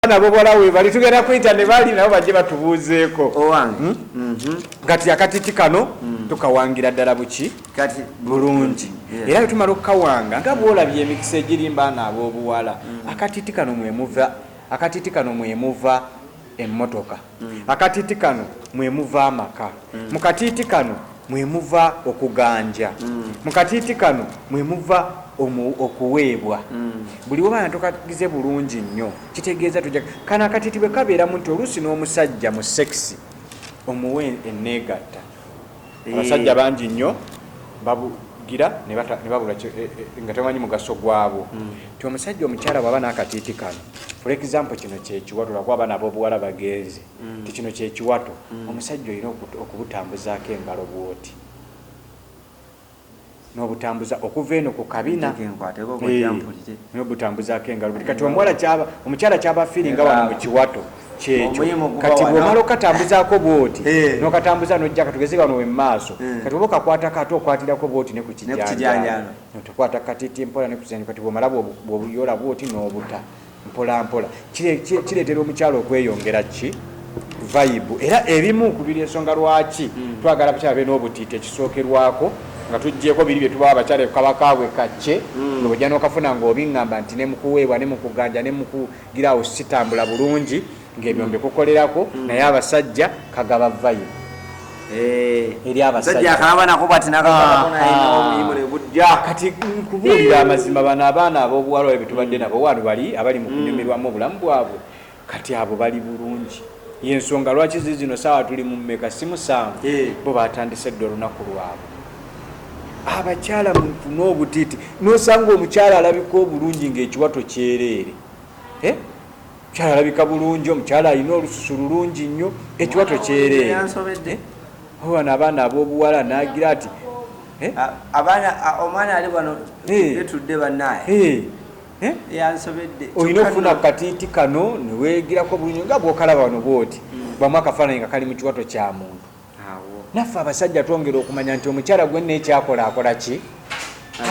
nabo bwalawe bali tugenda kwita ne bali nabo bajje batubuuzeeko owange kati akatiti kano tukawangira ddala buki kati bulungi era bwe tumala okukawanga nga bwolabye emikisa egirimba n'ab'obuwala akatiti kano mwemuva emmotoka akatiti kano mwemuva amaka mu katiti kano mwemuva okuganja mu katiti kano mwemuva okuweebwa buli wabana tokagize bulungi nnyo kitegeeza tujja kana akatiti bwe kabeeramu nti oluusi n'omusajja mu sekisi omuwe enneegatta abasajja bangi nnyo babugira ne babula nga temanyi mugaso gwabo ti omusajja omukyala bwaba n'akatiiti kano for example kino kyekiwato lwakuba abaana ab'obuwala bagenze ti kino kyekiwato omusajja olina okubutambuzaako engalo bwoti n'obutambuza okuva eno ku kabina n'obutambuzaako engalo bwoti kati omukyala kyaba fiiringa wano mu kiwato kyekyo kati bw'omala okatambuzaako bwoti n'okatambuza n'ojja katugeze wano wemmaaso kati oba okakwatako ate okwatirako bwoti ne ku kijanjalo tokwata katiti mpola ne ku kijanjalo kati bw'omala bw'obuyola bwoti n'obuta mpola mpola kireetera omukyalo okweyongera ki vibe era ebimu kubiri ensonga lwaki twagala abakyala be n'obutiiti ekisookerwako nga tujjeeko biri bye tubawa abakyala kabakaabwe kacce nga bwojja n'okafuna ng'obiŋŋamba nti ne mukuweebwa ne mukuganja ne mukugirawo sitambula bulungi ng'ebyo mbikukolerako naye abasajja kagaba vibe eri abasajja kati nkubuulira amazima bano abaana ab'obuwala bwe tubadde nabo wano bali abali mu kunyumirwamu obulamu bwabwe kati abo bali bulungi yensonga lwaki zino saawa tuli mu mmeka si musanvu bo batandise dde olunaku lwabwe abakyala mufune obutiiti n'osanga omukyala alabika obulungi ng'ekiwato kyereere omukyala alabika bulungi omukyala alina olususu lulungi nnyo ekiwato kyereere obana abaana ab'obuwala n'agira ati omwana ali wano etudde bannaye yansobedde olina okufuna katiiti kano neweegirako bulungi nga bw'okalaba wano bwoti bamu akafaananyi nga kali mu kiwato kya muntu naffe abasajja twongera okumanya nti omukyala gwenna ekyakola akola ki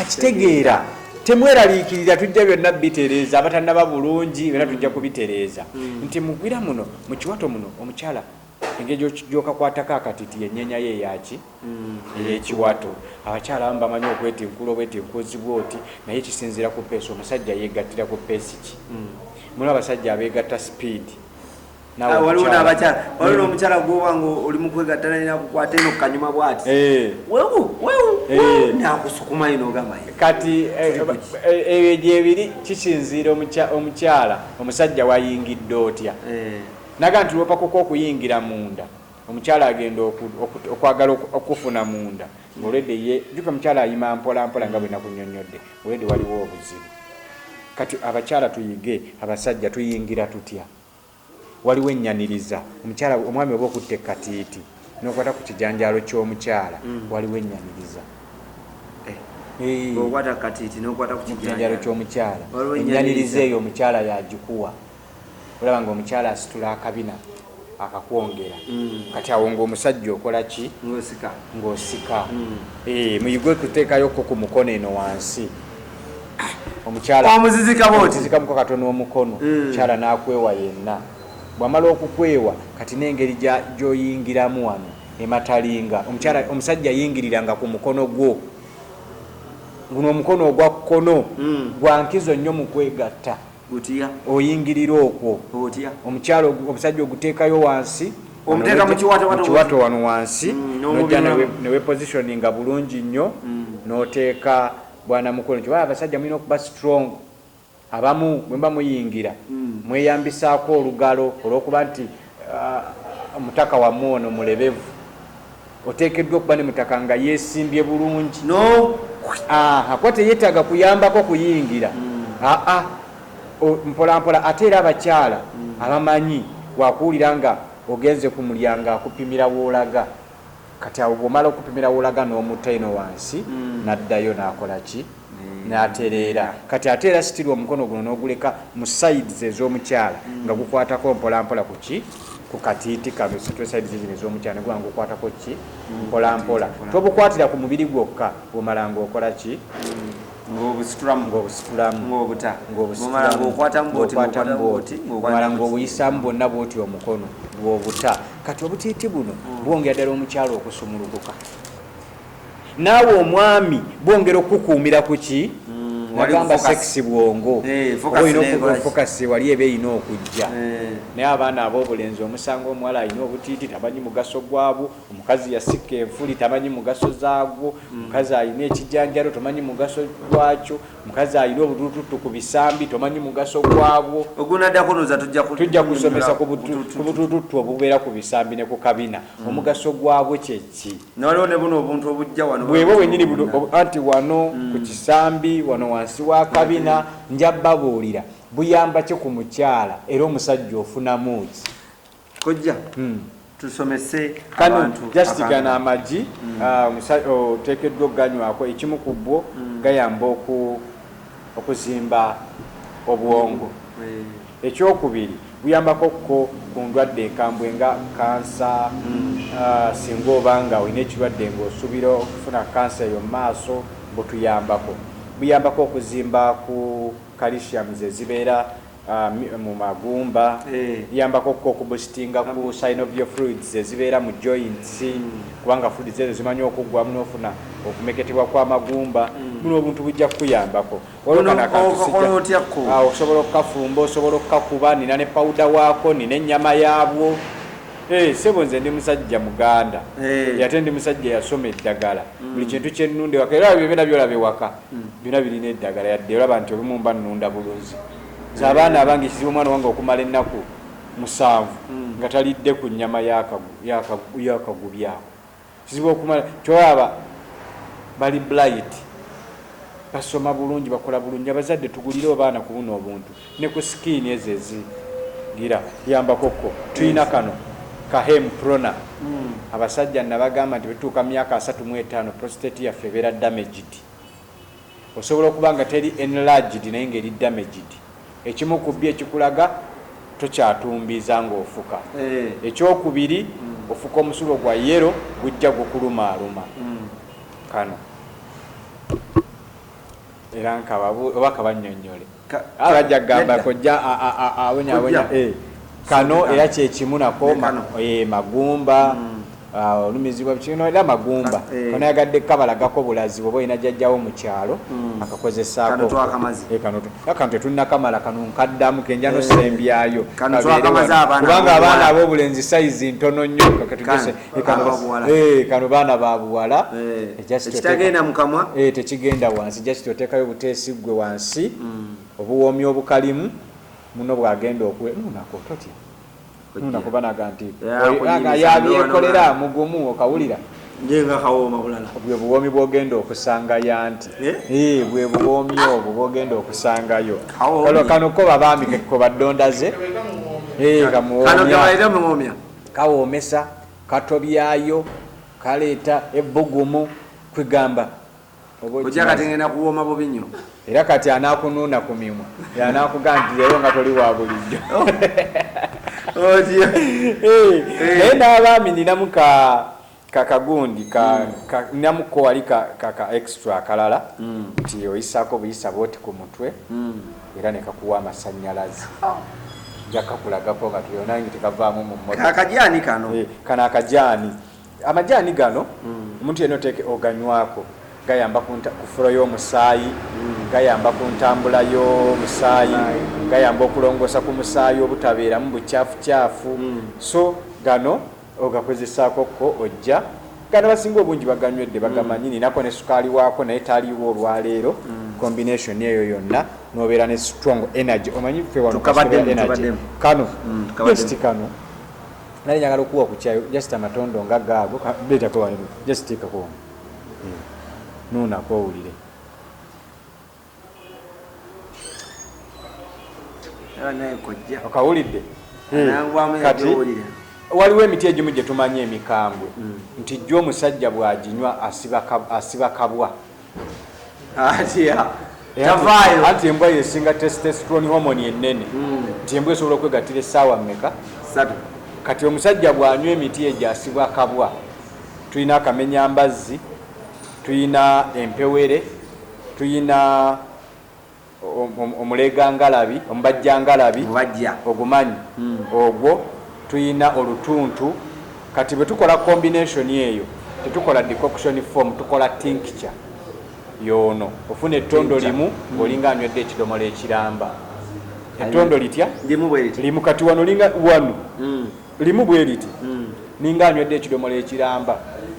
akitegeera temweraliikirira tujja byonna bitereeza abatannaba bulungi byonna tujja kubitereeza nti mugwira muno mu kiwato muno omukyala engeri gyokakwatako akatiti yennyenya ye eyaki ey'ekiwato abakyala abamu bamanyi okwetinkula obwetinkuzi bwoti naye kisinziira ku peesi omusajja yeegattira ku peesi ki muno abasajja abeegatta sipiidi waliwo n'omukyala gwoba nga oli mu kwegatta naye nakukwata eno kukanyuma bw'ati nakusukuma ino ogamba kati ebyo gyebiri kisinziira omukyala omusajja wayingidde otya naga nti lwopakuko okuyingira munda omukyala agenda okwagala okufuna munda ngaolwedde ye juka omukyala ayima mpola mpola nga bwe nakunnyonnyodde olwedde waliwo obuzibu kati abakyala tuyige abasajja tuyingira tutya waliwo ennyaniriza omukyala omwami oba okutta ekatiiti n'okwata ku kijanjalo ky'omukyala waliwo ennyaniriza kijanjalo ky'omukyala ennyaniriza eyo omukyala yagikuwa olaba ngaomukyala asitula akabina akakwongera kati awo ngaomusajja okola ki ng'osika muyigwe kuteekayoko ku mukono eno wansi omuzizikamuko katono omukono omukyala n'akwewa yenna bwamala okukwewa kati n'engeri gy'oyingiramu wano ematalinga omusajja yingiriranga ku mukono gwo guno omukono ogwa kkono gwa nkizo nnyo mu kwegatta oyingirira okwo omukyala omusajja oguteekayo wansi omuteeka mu kiwato wano wansi nojja newe positioninga bulungi nnyo n'oteeka bwana mukono kyo abasajja mulina okuba strong abamu bwe mba muyingira mweyambisaako olugalo olw'okuba nti omutaka wammwe ono mulebevu oteekeddwa okuba ne mutaka nga yeesimbye bulungi akuba teyeetaaga kuyambako kuyingira mpolampola ate era abakyala abamanyi wakuwulira nga ogenze ku mulyango akupimira woolaga kati awo bw'omala okupimira woolaga n'omutta eno wansi n'addayo n'akola ki n'atereera kati ate era sitiri omukono guno n'oguleka mu sides ez'omukyala nga gukwatako mpolampola ku ki ku katiiti kano sides zino ez'omukyala negula ngaokwatako ki mpolampola tobukwatira ku mubiri gwokka bw'omala ng'okola ki ng'omala ng'obuyisaamu bwonna bw'oti omukono bw'obuta. Kati obutiiti buno bwongera ddala omukyalo okusumuluguka. Naawe omwami bwongera okukuumira ku ki? Nagamba sekisi bwongo olina okufokasi wali eba erina okujja. Naye abaana ab'obulenzi omusanga omuwala alina obutiiti tamanyi mugaso gwabwo, omukazi yasika enfuli tamanyi mugaso zaagwo, omukazi alina ekijanjalo tomanyi mugaso gwakyo, omukazi alina obutututu ku bisambi tomanyi mugaso gwabwo. Tujja kusomesa ku butututu obubeera ku bisambi ne ku kabina omugaso gwabwo kyeki. Bwebo bwennyini anti wano ku kisambi wano wansi wa kabina njabbabuulira buyamba ki ku mukyala era omusajja ofunamu ki? Kojja tusomese abantu just gana amagi oteekeddwa oganywako ekimu ku bwo gayamba okuzimba obwongo. Ekyokubiri buyambako ku ndwadde enkambwe nga kansa. Singa obanga olina ekirwadde ng'osuubira okufuna kansa eyo mu maaso butuyambako. Buyambako okuzimba ku calcium ezibeera mu magumba. Buyambako okubustinga ku synovial fluids ezibeera mu joints kubanga fluids ezo zimanyi okuggwamu n'ofuna okumeketebwa kw'amagumba. Buno obuntu bujja kukuyambako. Osobola okukafumba, osobola okukakuba. Nina ne pawuda waako, nina ennyama yaabwo. Sebo nze ndi musajja Muganda ate ndi musajja yasoma eddagala. Buli kintu kyennunda ewaka era byonna byolaba ewaka byonna birina eddagala yadde olaba nti obumu mba nnunda bulunzi. Abaana abange kizibu omwana wange okumala ennaku 7 nga talidde ku nnyama y'akagubi ako. Kizibu okumala kyolaba bali bright basoma bulungi bakola bulungi. Abazadde tugulire abaana ku buno obuntu ne ku skin ezo ezigira yambakokko. Tuyina kano kahem prona. Abasajja nabagamba nti bituuka myaka 35 prostate yaffe ebeera damaged. Osobola okuba nga teri enlarged naye ng'eri damaged. Ekimu ku byo ekikulaga tokyatumbiza ng'ofuka. Ekyokubiri ofuka omusulo gwa yero gujja gukulumaaluma. Kano era oba kabannyonnyole abajja kugamba kojja awonyawonya. Kano era kyekimu nako magumba olumizibwa bikino era magumba kano yagadde kabalagako bulazi bwoba olina jjajjawo mu kyalo akakozesaako kano tetulina kamala kano nkaddamu kenja nosembyayo kubanga abaana ab'obulenzi sayizi ntono nnyo kano baana ba buwala tekitagenda mukamwa tekigenda wansi just oteekayo obuteesi gwe wansi obuwoomi obukalimu muno bwagenda nunako totya nunako banaga nti yabyekolera mugumu okawulira njenga kawooma bulala bwe buwoomi bwogenda okusangayo anti bwe buwoomi obwo bwogenda okusangayo kano ko babaami ko baddondaze kawoomesa katobyayo kaleeta ebbugumu kwigamba ojja katengenda kuwooma bubi nnyo era kati anaakunuuna ku mimwa yanaakugaa nti leero nga toli wa bulijjo. Naye n'abaami ninamu kakagundi ninamuko wali ka extra akalala nti oyisaako buyisa bwoti ku mutwe era ne kakuwa amasannyalaze. Nja kakulagako nga tuyonange tekavaamu mu mmotoka. Akajaani kano akajaani. Amajaani gano omuntu yenna oteeke oganywako. Gayamba kufula y'omusaayi, gayamba ku ntambula y'omusaayi, gayamba okulongosa ku musaayi obutabeeramu bucaafu. So gano ogakozesaako ko ojja. Gano basinga obungi baganywedde bagamanyi ninako ne sukaali waako naye taliiwo olwaleero. Combination eyo yonna n'obeera ne strong energy. Omanyi ffe wano energy. Kano just kano nali njagala okuwa ku kyayo just amatondo nga gaago leetako wano just teekako wano. Nunako owulire okawulidde kati waliwo emiti egimu gye tumanya emikambwe nti jjo omusajja bw'aginywa asiba kabwa anti embwa yesinga testosterone hormone ennene nti embwa esobola okwegattira essaawa mmeka kati omusajja bw'anywa emiti egyo asibwa kabwa. Tulina akamenyambazzi, tulina empewere, tuyina omulega ngalabi omubajja ngalabi ogumanyi ogwo tuyina olutuntu kati bwe tukola combination eyo tetukola decoction form tukola tincture yono ofuna ettondo limu ng'olinga anywedde ekidomola ekiramba ettondo litya limu kati wano linga wano limu bwe liti ninga anywedde ekidomola ekiramba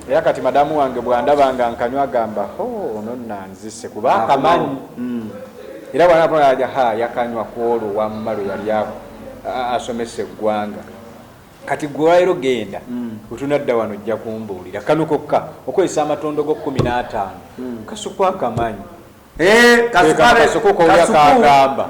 era kati madamu wange bwandabanga nkanywa agamba ono nanzise kuba akamanyi era bwanaponaja yakanywa kwolwo wamma lwe yali asomesa eggwanga kati gwe waero genda otunadda wano ojja kumbuulira kano kokka okozesa amatondo go 15 kasuku akamanyi kasuku kagamba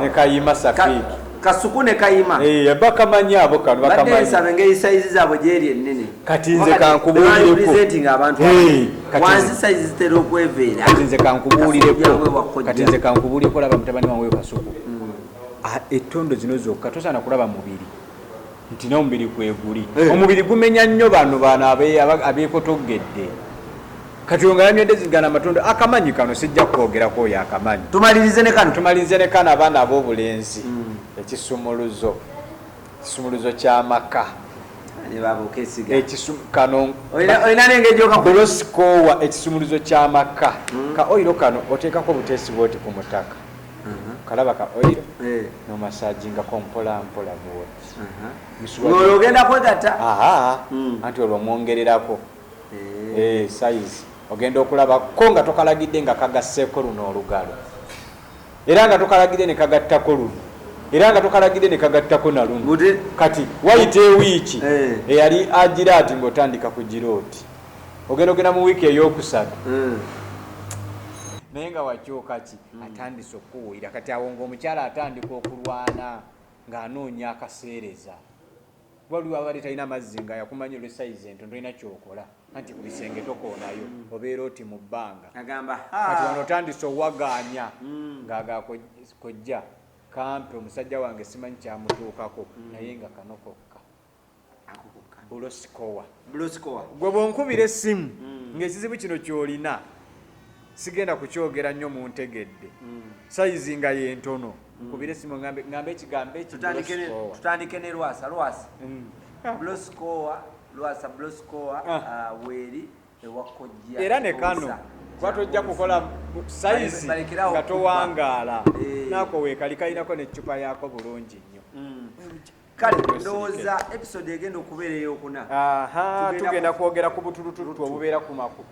nekayima safiki kasuku ne kayima bakamanyi abo kano bakamanyi nsaba ngeri size zaabwe gyeri ennene kati nze kankubuulireko abantu wansi size zitera okweveera kati nze kankubuulireko laba mutabani wange kasuku ettondo zino zokka tosaana kulaba mubiri nti n'omubiri kweguli omubiri gumenya nnyo bano abeekotogedde kati ongalanywedde zigana amatondo akamanyi kano sijja kwogerako oyo akamanyi tumalirize ne kano abaana ab'obulenzi ekisumuluzo ky'amaka bulosikowa ekisumuluzo ky'amaka ka oyiro kano oteekako buteesi bwoti ku mutaka kalaba ka oyiro nomasajingako mpola bwoti ogenda kwegatta anti olwo mwongererako size ogenda okulabako nga tokalagidde nga kagasseeko luno olugalo era nga tokalagidde ne kagattako luno era nga tokalagidde ne kagattako na luno kati wayita ewiiki eyali agiraati ng'otandika ku girooti ogenda mu wiiki ey'okusatu naye nga wakyuka ki atandise okuwulira kati awo ng'omukyala atandika okulwana ng'anoonya akaseereza waliwo abali talina mazzi nga yakumanyi olwesayizi ento tolina kyokola anti ku bisenge tokoonayo obeera oti mu bbanga kati wano otandise owagaanya ng'aga kojja kampe omusajja wange simanyi kyamutuukako naye nga kanokokka bulosikowa gwe bwonkubira essimu ng'ekizibu kino kyolina sigenda kukyogera nnyo muntegedde sayizi nga yentono nkubire essimu ngambe ekigambo tutandike ne lwasa bulosikowa weeri ewakojja era ne kano kuba tojja kukola sayizi nga towangaala naako weekali kalinako neccupa yaako bulungi nnyo kale ndowooza episode egenda okubeera eyokuna tugenda kwogera ku butulututu obubeera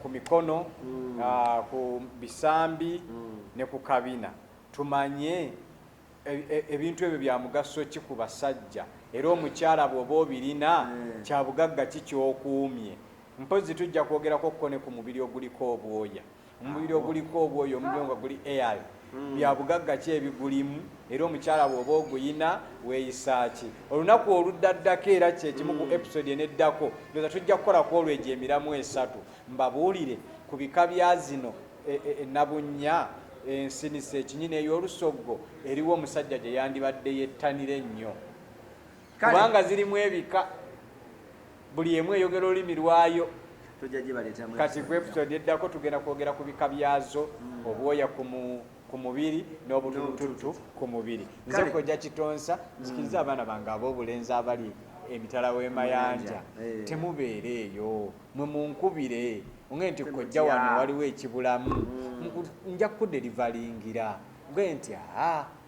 ku mikono ku bisambi ne ku kabina tumanye ebintu ebyo bya mugaso ki ku basajja era omukyala bw'oba obirina kya bugagga ki kyokuumye mpozi tujja kwogerako ko ne ku mubiri oguliko obwoya omubiri oguliko obwoya omubiri nga guli air bya bugagga ki ebigulimu era omukyala bw'oba oguyina weeyisa ki olunaku oluddaddako era kyekimu ku episode eneddako ndoza tujja kukolako olwegyo emiramu 3 mbabuulire ku bika bya zino enabunnya ensinisa ekinyina ey'olusoggo eriwo omusajja gye yandibadde yettanira ennyo kubanga zirimu ebika buli emu eyogera olulimi lwayo kati ku episode eddako tugenda kwogera ku bika byazo obwoya ku mubiri n'obutulututu ku mubiri nze Kojja Kitonsa nzikiriza abaana bange ab'obulenzi abali emitala w'emayanja temubeere eyo mwe munkubire onge nti kojja wano waliwo ekibulamu nja kuderivalingira gwe nti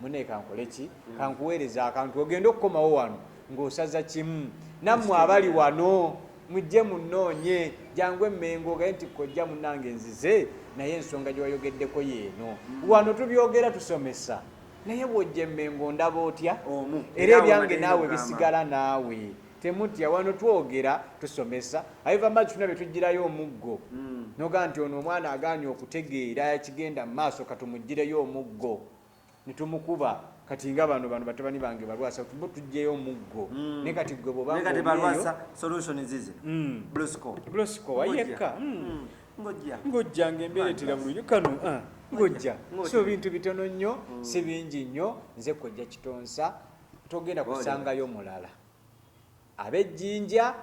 mune kankole ki kankuweereza akantu ogenda okukomawo wano ng'osaza kimu nammwe abali wano mujje munoonye jangu emmengo gaye nti kojja munnange nzize naye ensonga gye wayogeddeko yeeno wano tubyogera tusomesa naye bw'ojja emmengo ndaba otya era ebyange naawe bisigala naawe temutya wano twogera tusomesa ayiva amazzi tuna betugirayo omuggo noga nti ono omwana agaanye okutegeera yakigenda mu maaso katumuggireyo omuggo netumukuba kati nga bano batabani bange balwasa tujjeyo omuggo ne kati gwe bulosiko wayekka ngojja ngembeeretera bulungi kano ngojja so bintu bitono nnyo si bingi nnyo nze Kojja Kitonsa togenda kusangayo mulala ab'ejjinja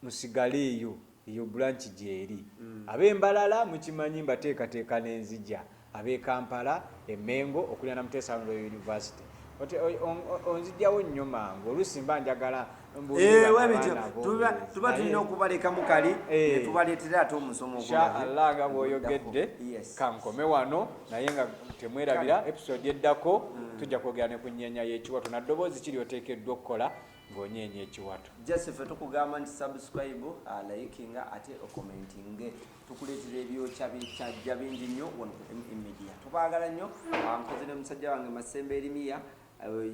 musigale eyo branch gyeri ab'embalala mukimanyi mbateekateeka n'enzija ab'e Kampala Emmengo okulira na Mutesa University onzijjawo nnyo mangu oluusi mba njagala tuba tulina okubaleka mukali tubaleetera ate omusomo inshallah nga bw'oyogedde kankome wano naye nga temwerabira episode eddako tujja kwogera ne ku nnyenya y'ekiwato na ddoboozi kiri oteekeddwa okukola ng'onyeenya ekiwato. Joseph tukugamba nti subscribe likinga ate okomentinge tukuleetera ebyokya bikyajja bingi nnyo wano ku media tubaagala nnyo nkoze ne musajja wange Masembe Erimiya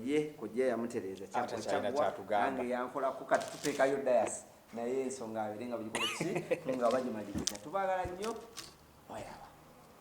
ye Kojja yamutereeza nange yankolako kati tuteekayo dayasi naye ensonga abere nga bugikola ki nga bagimaliriza tubaagala nnyo.